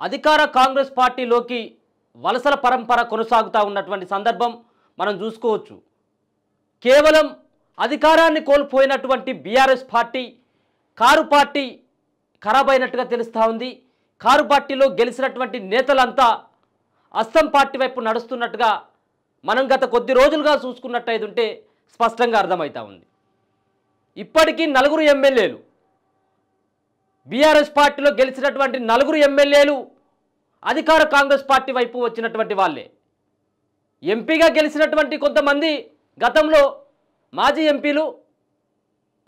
అధికార కాంగ్రెస్ పార్టీలోకి వలసల పరంపర కొనసాగుతూ ఉన్నటువంటి సందర్భం మనం చూసుకోవచ్చు. కేవలం అధికారాన్ని కోల్పోయినటువంటి బీఆర్ఎస్ పార్టీ కారు పార్టీ ఖరాబ్ అయినట్టుగా తెలుస్తూ ఉంది. కారు పార్టీలో గెలిచినటువంటి నేతలంతా అస్సాం పార్టీ వైపు నడుస్తున్నట్టుగా మనం గత కొద్ది రోజులుగా చూసుకున్నట్టయితే స్పష్టంగా అర్థమవుతా ఉంది. ఇప్పటికీ 4 ఎమ్మెల్యేలు బీఆర్ఎస్ పార్టీలో గెలిచినటువంటి 4 ఎమ్మెల్యేలు అధికార కాంగ్రెస్ పార్టీ వైపు వచ్చినటువంటి వాళ్ళే. ఎంపీగా గెలిచినటువంటి కొంతమంది గతంలో మాజీ ఎంపీలు,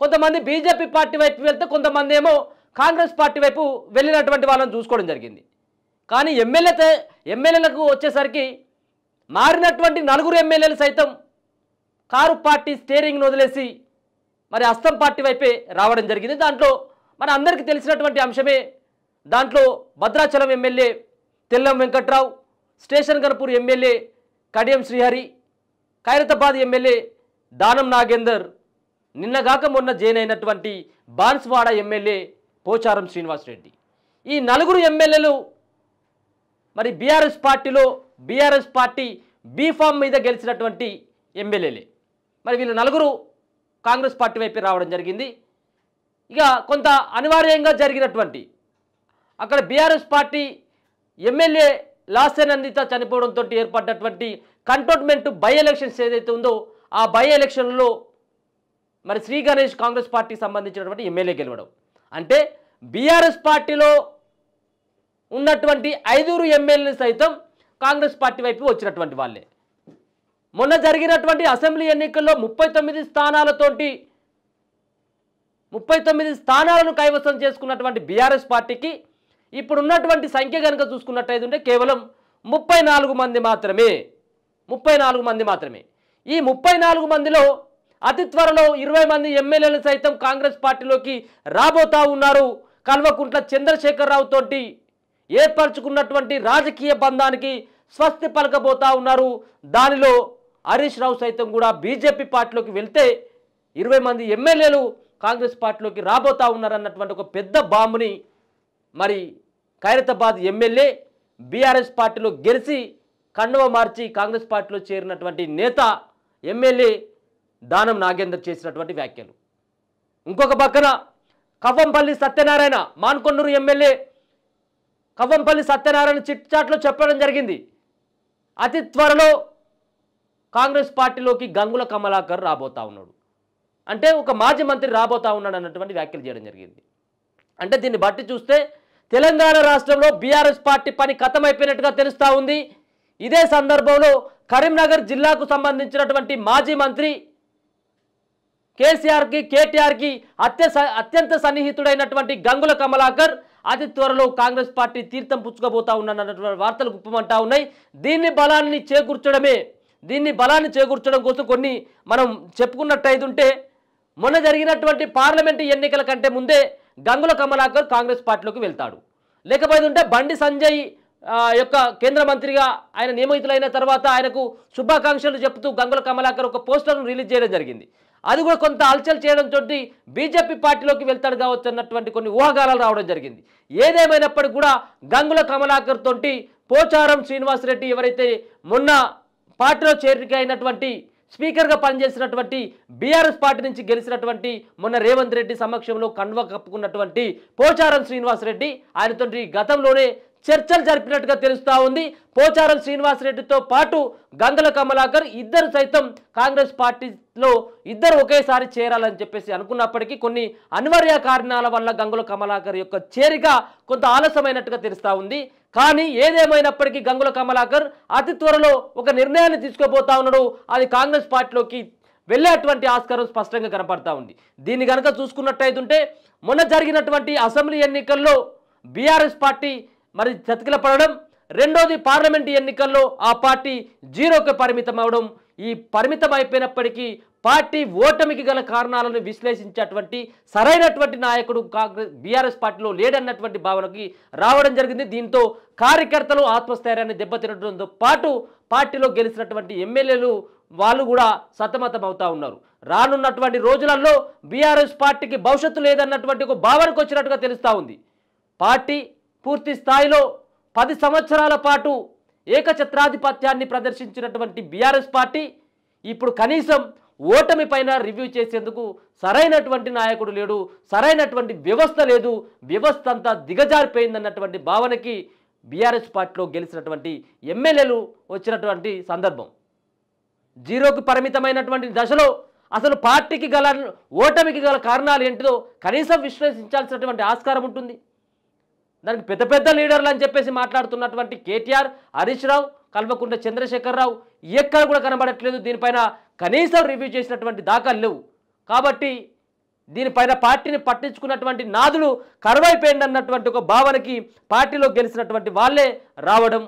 కొంతమంది బీజేపీ పార్టీ వైపు వెళ్తే కొంతమంది ఏమో కాంగ్రెస్ పార్టీ వైపు వెళ్ళినటువంటి వాళ్ళని చూసుకోవడం జరిగింది. కానీ ఎమ్మెల్యేలకు వచ్చేసరికి మారినటువంటి 4 ఎమ్మెల్యేలు సైతం కారు పార్టీ స్టీరింగ్ను వదిలేసి మరి అస్సాం పార్టీ వైపే రావడం జరిగింది. దాంట్లో మన అందరికీ తెలిసినటువంటి అంశమే. దాంట్లో Bhadrachalam MLA Tellam Venkatrao, Station Ghanpur MLA Kadiyam Srihari, Khairatabad MLA Danam Nagender, నిన్నగాక మొన్న జైన్ అయినటువంటి బాన్స్వాడ ఎమ్మెల్యే పోచారం శ్రీనివాసరెడ్డి. ఈ 4 ఎమ్మెల్యేలు మరి బీఆర్ఎస్ పార్టీ బీఫామ్ మీద గెలిచినటువంటి ఎమ్మెల్యేలే. మరి వీళ్ళు 4 కాంగ్రెస్ పార్టీ వైపు రావడం జరిగింది. ఇక కొంత అనివార్యంగా జరిగినటువంటి అక్కడ బీఆర్ఎస్ పార్టీ ఎమ్మెల్యే లాసెనందిత చనిపోవడంతో ఏర్పడ్డటువంటి కంటోన్మెంట్ బై ఎలక్షన్స్ ఏదైతే ఉందో ఆ బై ఎలక్షన్లో మరి శ్రీ గణేష్ కాంగ్రెస్ పార్టీకి సంబంధించినటువంటి ఎమ్మెల్యే గెలవడం అంటే బీఆర్ఎస్ పార్టీలో ఉన్నటువంటి 5 ఎమ్మెల్యేలు సైతం కాంగ్రెస్ పార్టీ వైపు వచ్చినటువంటి వాళ్ళే. మొన్న జరిగినటువంటి అసెంబ్లీ ఎన్నికల్లో 39 స్థానాలను కైవసం చేసుకున్నటువంటి బీఆర్ఎస్ పార్టీకి ఇప్పుడున్నటువంటి సంఖ్య కనుక చూసుకున్నట్టయితే కేవలం 34 మంది మాత్రమే. ఈ 34 మందిలో అతి త్వరలో 20 మంది ఎమ్మెల్యేలు సైతం కాంగ్రెస్ పార్టీలోకి రాబోతా ఉన్నారు. కల్వకుంట్ల చంద్రశేఖరరావు తోటి ఏర్పరచుకున్నటువంటి రాజకీయ బంధానికి స్వస్తి పలకబోతా ఉన్నారు. దానిలో హరీష్ రావు సైతం కూడా బీజేపీ పార్టీలోకి వెళ్తే 20 మంది ఎమ్మెల్యేలు కాంగ్రెస్ పార్టీలోకి రాబోతా ఉన్నారన్నటువంటి ఒక పెద్ద బాంబుని మరి ఖైరతాబాద్ ఎమ్మెల్యే బీఆర్ఎస్ పార్టీలో గెలిచి కండువ మార్చి కాంగ్రెస్ పార్టీలో చేరినటువంటి నేత ఎమ్మెల్యే దానం నాగేందర్ చేసినటువంటి వ్యాఖ్యలు. ఇంకొక పక్కన కవ్వంపల్లి సత్యనారాయణ, మాన్కొండూరు ఎమ్మెల్యే కవ్వంపల్లి సత్యనారాయణ చిట్చాట్లో చెప్పడం జరిగింది. అతి త్వరలో కాంగ్రెస్ పార్టీలోకి గంగుల కమలాకర్ రాబోతా ఉన్నాడు, అంటే ఒక మాజీ మంత్రి రాబోతా ఉన్నాడు అన్నటువంటి వ్యాఖ్యలు చేయడం జరిగింది. అంటే దీన్ని బట్టి చూస్తే తెలంగాణ రాష్ట్రంలో బీఆర్ఎస్ పార్టీ పని ఖతమైపోయినట్టుగా తెలుస్తూ ఉంది. ఇదే సందర్భంలో కరీంనగర్ జిల్లాకు సంబంధించినటువంటి మాజీ మంత్రి కేటీఆర్కి అత్యంత సన్నిహితుడైనటువంటి గంగుల కమలాకర్ అతి త్వరలో కాంగ్రెస్ పార్టీ తీర్థం పుచ్చుకోబోతా ఉన్నటువంటి వార్తలు గుప్పమంటా ఉన్నాయి. దీన్ని బలాన్ని చేకూర్చడం కోసం కొన్ని మనం చెప్పుకున్నట్టయితే మొన్న జరిగినటువంటి పార్లమెంటు ఎన్నికల కంటే ముందే గంగుల కమలాకర్ కాంగ్రెస్ పార్టీలోకి వెళ్తాడు. లేకపోతే బండి సంజయ్ యొక్క కేంద్ర మంత్రిగా ఆయన నియమితులైన తర్వాత ఆయనకు శుభాకాంక్షలు చెప్తూ గంగుల కమలాకర్ ఒక పోస్టర్ను రిలీజ్ చేయడం జరిగింది. అది కూడా కొంత హల్చల్ చేయడంతో బీజేపీ పార్టీలోకి వెళ్తాడు కావచ్చు అన్నటువంటి కొన్ని ఊహాగానాలు రావడం జరిగింది. ఏదేమైనప్పటికీ కూడా గంగుల కమలాకర్ తోటి పోచారం శ్రీనివాసరెడ్డి ఎవరైతే మొన్న పార్టీలో చేరిక అయినటువంటి స్పీకర్గా పనిచేసినటువంటి బీఆర్ఎస్ పార్టీ నుంచి గెలిచినటువంటి మొన్న రేవంత్ రెడ్డి సమక్షంలో కండువ కప్పుకున్నటువంటి పోచారం శ్రీనివాసరెడ్డి ఆయనతో గతంలోనే చర్చలు జరిపినట్టుగా తెలుస్తూ ఉంది. పోచారం శ్రీనివాసరెడ్డితో పాటు గంగుల కమలాకర్ ఇద్దరు సైతం కాంగ్రెస్ పార్టీలో ఒకేసారి చేరాలని చెప్పేసి అనుకున్నప్పటికీ కొన్ని అనివార్య కారణాల వల్ల గంగుల కమలాకర్ యొక్క చేరిక కొంత ఆలస్యమైనట్టుగా తెలుస్తూ ఉంది. కానీ ఏదేమైనప్పటికీ గంగుల కమలాకర్ అతి త్వరలో ఒక నిర్ణయాన్ని తీసుకోబోతా ఉన్నాడు. అది కాంగ్రెస్ పార్టీలోకి వెళ్ళేటువంటి ఆస్కారం స్పష్టంగా కనపడతా ఉంది. దీన్ని కనుక చూసుకున్నట్టయితే మొన్న జరిగినటువంటి అసెంబ్లీ ఎన్నికల్లో బీఆర్ఎస్ పార్టీ మరి చతికిల పడడం, రెండోది పార్లమెంటు ఎన్నికల్లో ఆ పార్టీ 0కి పరిమితం అవడం. ఈ పరిమితం అయిపోయినప్పటికీ పార్టీ ఓటమికి గల కారణాలను విశ్లేషించేటువంటి సరైనటువంటి నాయకుడు బీఆర్ఎస్ పార్టీలో లేడన్నటువంటి భావనకి రావడం జరిగింది. దీంతో కార్యకర్తలు ఆత్మస్థైర్యాన్ని దెబ్బతినడంతో పాటు పార్టీలో గెలిచినటువంటి ఎమ్మెల్యేలు వాళ్ళు కూడా సతమతం అవుతా ఉన్నారు. రానున్నటువంటి రోజులలో బీఆర్ఎస్ పార్టీకి భవిష్యత్తు లేదన్నటువంటి ఒక భావనకు వచ్చినట్టుగా తెలుస్తూ ఉంది. పార్టీ పూర్తి స్థాయిలో 10 సంవత్సరాల పాటు ఏకఛత్రాధిపత్యాన్ని ప్రదర్శించినటువంటి బీఆర్ఎస్ పార్టీ ఇప్పుడు కనీసం ఓటమి పైన రివ్యూ చేసేందుకు సరైనటువంటి నాయకుడు లేడు, సరైనటువంటి వ్యవస్థ లేదు, వ్యవస్థ అంతా దిగజారిపోయిందన్నటువంటి భావనకి బీఆర్ఎస్ పార్టీలో గెలిచినటువంటి ఎమ్మెల్యేలు వచ్చినటువంటి సందర్భం. జీరోకి పరిమితమైనటువంటి దశలో అసలు పార్టీకి గల ఓటమికి గల కారణాలు ఏంటిదో కనీసం విశ్లేషించాల్సినటువంటి ఆస్కారం ఉంటుంది. దానికి పెద్ద పెద్ద లీడర్లు అని చెప్పేసి మాట్లాడుతున్నటువంటి కేటీఆర్, హరీష్ రావు, కల్వకుంట్ల చంద్రశేఖరరావు ఎక్కడ కూడా కనబడట్లేదు. దీనిపైన కనీసం రివ్యూ చేసినటువంటి దాఖలు లేవు. కాబట్టి దీనిపైన పార్టీని పట్టించుకున్నటువంటి నాదులు కరువైపోయింది అన్నటువంటి ఒక భావనకి పార్టీలో గెలిచినటువంటి వాళ్ళే రావడం,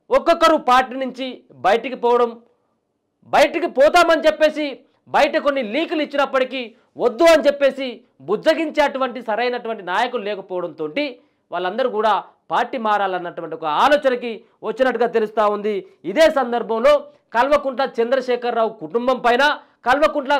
ఒక్కొక్కరు పార్టీ నుంచి బయటికి పోవడం, బయటికి పోతామని చెప్పేసి బయట కొన్ని లీకులు ఇచ్చినప్పటికీ వద్దు అని చెప్పేసి బుజ్జగించేటువంటి సరైనటువంటి నాయకులు లేకపోవడంతో వాళ్ళందరూ కూడా పార్టీ మారాలన్నటువంటి ఒక ఆలోచనకి వచ్చినట్టుగా తెలుస్తూ ఉంది. ఇదే సందర్భంలో కల్వకుంట్ల చంద్రశేఖరరావు కుటుంబం పైన, కల్వకుంట్ల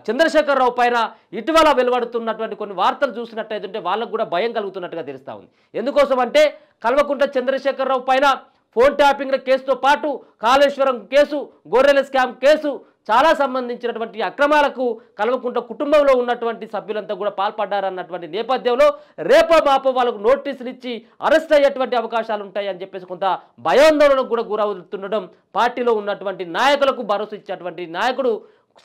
చంద్రశేఖరరావు పైన ఇటీవల వెలువడుతున్నటువంటి కొన్ని వార్తలు చూసినట్టయితే వాళ్ళకు కూడా భయం కలుగుతున్నట్టుగా తెలుస్తూ ఉంది. ఎందుకోసం అంటే కల్వకుంట్ల చంద్రశేఖరరావు పైన ఫోన్ ట్యాపింగ్ల కేసుతో పాటు కాళేశ్వరం కేసు, గొర్రెల స్కామ్ కేసు చాలా సంబంధించినటువంటి అక్రమాలకు కల్వకుంట్ల కుటుంబంలో ఉన్నటువంటి సభ్యులంతా కూడా పాల్పడ్డారన్నటువంటి నేపథ్యంలో రేపో మాపో వాళ్ళకు నోటీసులు ఇచ్చి అరెస్ట్ అయ్యేటువంటి అవకాశాలు ఉంటాయని చెప్పేసి కొంత భయాందోళనకు కూడా గురవుతుండడం, పార్టీలో ఉన్నటువంటి నాయకులకు భరోసా ఇచ్చేటువంటి నాయకుడు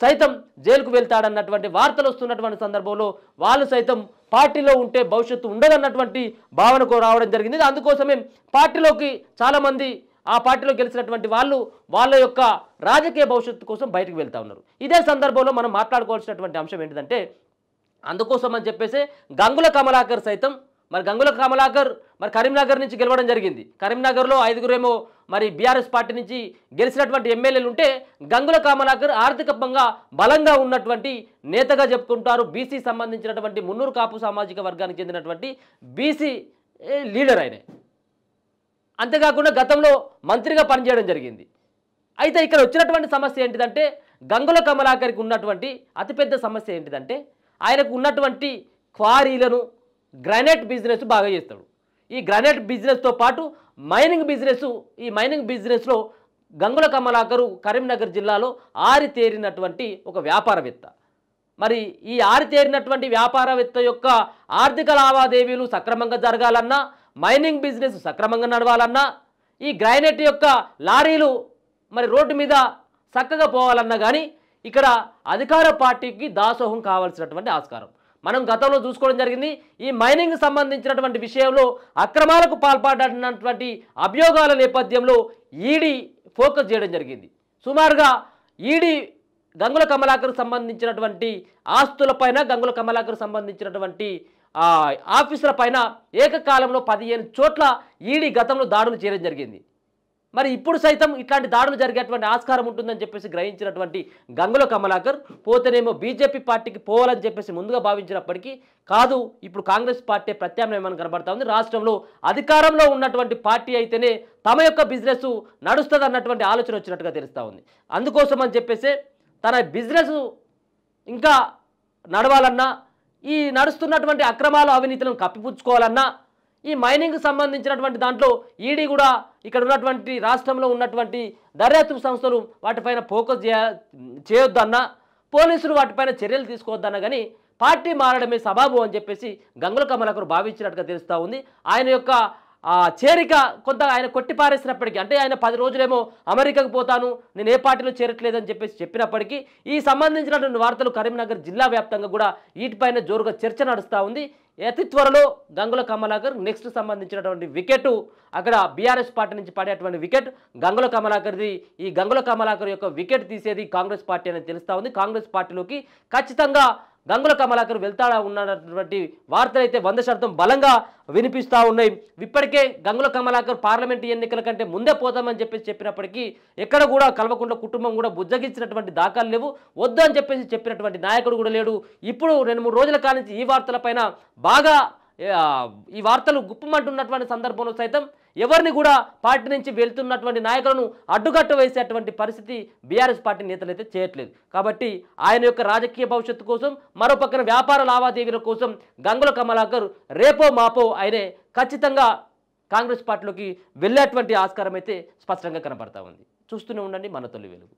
సైతం జైలుకు వెళ్తాడన్నటువంటి వార్తలు వస్తున్నటువంటి సందర్భంలో వాళ్ళు సైతం పార్టీలో ఉంటే భవిష్యత్తు ఉండదన్నటువంటి భావనకు రావడం జరిగింది. అందుకోసమే పార్టీలోకి చాలామంది ఆ పార్టీలో గెలిచినటువంటి వాళ్ళు వాళ్ళ యొక్క రాజకీయ భవిష్యత్తు కోసం బయటకు వెళ్తూ ఉన్నారు. ఇదే సందర్భంలో మనం మాట్లాడుకోవాల్సినటువంటి అంశం ఏంటిదంటే, అందుకోసం అని చెప్పేసి గంగుల కమలాకర్ సైతం గంగుల కమలాకర్ కరీంనగర్ నుంచి గెలవడం జరిగింది. కరీంనగర్లో 5గురేమో బీఆర్ఎస్ పార్టీ నుంచి గెలిచినటువంటి ఎమ్మెల్యేలు ఉంటే గంగుల కమలాకర్ ఆర్థికంగా బలంగా ఉన్నటువంటి నేతగా చెప్పుకుంటారు. బీసీ సంబంధించినటువంటి మున్నూరు కాపు సామాజిక వర్గానికి చెందినటువంటి బీసీ లీడర్ ఆయన. అంతేకాకుండా గతంలో మంత్రిగా పనిచేయడం జరిగింది. అయితే ఇక్కడ వచ్చినటువంటి సమస్య ఏంటిదంటే, గంగుల కమలాకర్కి ఉన్నటువంటి అతిపెద్ద సమస్య ఏంటిదంటే, ఆయనకు ఉన్నటువంటి క్వారీలను, గ్రానైట్ బిజినెస్ బాగా చేస్తాడు. ఈ గ్రానైట్ బిజినెస్తో పాటు మైనింగ్ బిజినెస్, ఈ మైనింగ్ బిజినెస్లో గంగుల కమలాకరు కరీంనగర్ జిల్లాలో ఆరితేరినటువంటి ఒక వ్యాపారవేత్త. ఈ ఆరితేరినటువంటి వ్యాపారవేత్త యొక్క ఆర్థిక లావాదేవీలు సక్రమంగా జరగాలన్నా, మైనింగ్ బిజినెస్ సక్రమంగా నడవాలన్నా, ఈ గ్రానైట్ యొక్క లారీలు రోడ్డు మీద చక్కగా పోవాలన్నా కానీ ఇక్కడ అధికార పార్టీకి దాసోహం కావాల్సినటువంటి ఆస్కారం మనం గతంలో చూసుకోవడం జరిగింది. ఈ మైనింగ్ సంబంధించినటువంటి విషయంలో అక్రమాలకు పాల్పడినటువంటి అభియోగాల నేపథ్యంలో ఈడీ ఫోకస్ చేయడం జరిగింది. సుమారుగా ఈడీ గంగుల కమలాకర్ సంబంధించినటువంటి ఆస్తులపైన, గంగుల కమలాకర్ సంబంధించినటువంటి ఆఫీసుల పైన ఏకకాలంలో 15 చోట్ల ఈడీ గతంలో దాడులు చేయడం జరిగింది. ఇప్పుడు సైతం ఇట్లాంటి దాడులు జరిగేటువంటి ఆస్కారం ఉంటుందని చెప్పేసి గ్రహించినటువంటి గంగుల కమలాకర్ పోతేనేమో బీజేపీ పార్టీకి పోవాలని చెప్పేసి ముందుగా భావించినప్పటికీ కాదు, ఇప్పుడు కాంగ్రెస్ పార్టీ ప్రత్యామ్నాయం కనబడతా ఉంది. రాష్ట్రంలో అధికారంలో ఉన్నటువంటి పార్టీ అయితేనే తమ యొక్క బిజినెస్ నడుస్తుంది అన్నటువంటి ఆలోచన వచ్చినట్టుగా తెలుస్తూ ఉంది. అందుకోసం అని చెప్పేసి తన బిజినెస్ ఇంకా నడవాలన్నా, ఈ నడుస్తున్నటువంటి అక్రమాలు, అవినీతులను కప్పిపుచ్చుకోవాలన్నా, ఈ మైనింగ్ సంబంధించినటువంటి దాంట్లో ఈడీ కూడా ఇక్కడ ఉన్నటువంటి రాష్ట్రంలో ఉన్నటువంటి దర్యాప్తు సంస్థలు వాటిపైన ఫోకస్ చేయొద్దన్నా, పోలీసులు వాటిపైన చర్యలు తీసుకోవద్దన్నా కానీ పార్టీ మారడమే సబాబు అని చెప్పేసి గంగుల కమలాకర్ భావించినట్టుగా తెలుస్తూ ఉంది. ఆయన యొక్క చేరిక కొంత ఆయన కొట్టిపారేసినప్పటికీ, అంటే ఆయన 10 రోజులేమో అమెరికాకు పోతాను, నేను ఏ పార్టీలో చేరట్లేదని చెప్పేసి చెప్పినప్పటికీ ఈ సంబంధించినటువంటి వార్తలు కరీంనగర్ జిల్లా వ్యాప్తంగా కూడా వీటిపైన జోరుగా చర్చ నడుస్తూ ఉంది. అతి త్వరలో గంగుల కమలాకర్ నెక్స్ట్ సంబంధించినటువంటి వికెట్, అక్కడ బీఆర్ఎస్ పార్టీ నుంచి పడేటువంటి వికెట్ గంగుల కమలాకర్ది. ఈ గంగుల కమలాకర్ యొక్క వికెట్ తీసేది కాంగ్రెస్ పార్టీ అని తెలుస్తూ ఉంది. కాంగ్రెస్ పార్టీలోకి ఖచ్చితంగా గంగుల కమలాకర్ వెళ్తాడా ఉన్నటువంటి వార్తలు అయితే 100% బలంగా వినిపిస్తూ ఉన్నాయి. ఇప్పటికే గంగుల కమలాకర్ పార్లమెంటు ఎన్నికల కంటే ముందే పోతామని చెప్పేసి చెప్పినప్పటికీ ఎక్కడ కూడా కల్వకుంట్ల కుటుంబం కూడా బుజ్జగించినటువంటి దాఖలు లేవు. వద్దు అని చెప్పేసి చెప్పినటువంటి నాయకుడు కూడా లేడు. ఇప్పుడు 2-3 రోజుల కాలం నుంచి ఈ వార్తలపైన బాగా ఈ వార్తలు గుప్పమంటున్నటువంటి సందర్భంలో సైతం ఎవరిని కూడా పార్టీ నుంచి వెళ్తున్నటువంటి నాయకులను అడ్డుకట్ట వేసేటువంటి పరిస్థితి బీఆర్ఎస్ పార్టీ నేతలు అయితే చేయట్లేదు. కాబట్టి ఆయన యొక్క రాజకీయ భవిష్యత్తు కోసం, మరో పక్కన వ్యాపార లావాదేవీల కోసం గంగుల కమలాకర్ రేపో మాపో ఆయనే ఖచ్చితంగా కాంగ్రెస్ పార్టీలోకి వెళ్ళేటువంటి ఆస్కారం అయితే స్పష్టంగా కనబడతా ఉంది. చూస్తూనే ఉండండి మన తొలి వెలుగు.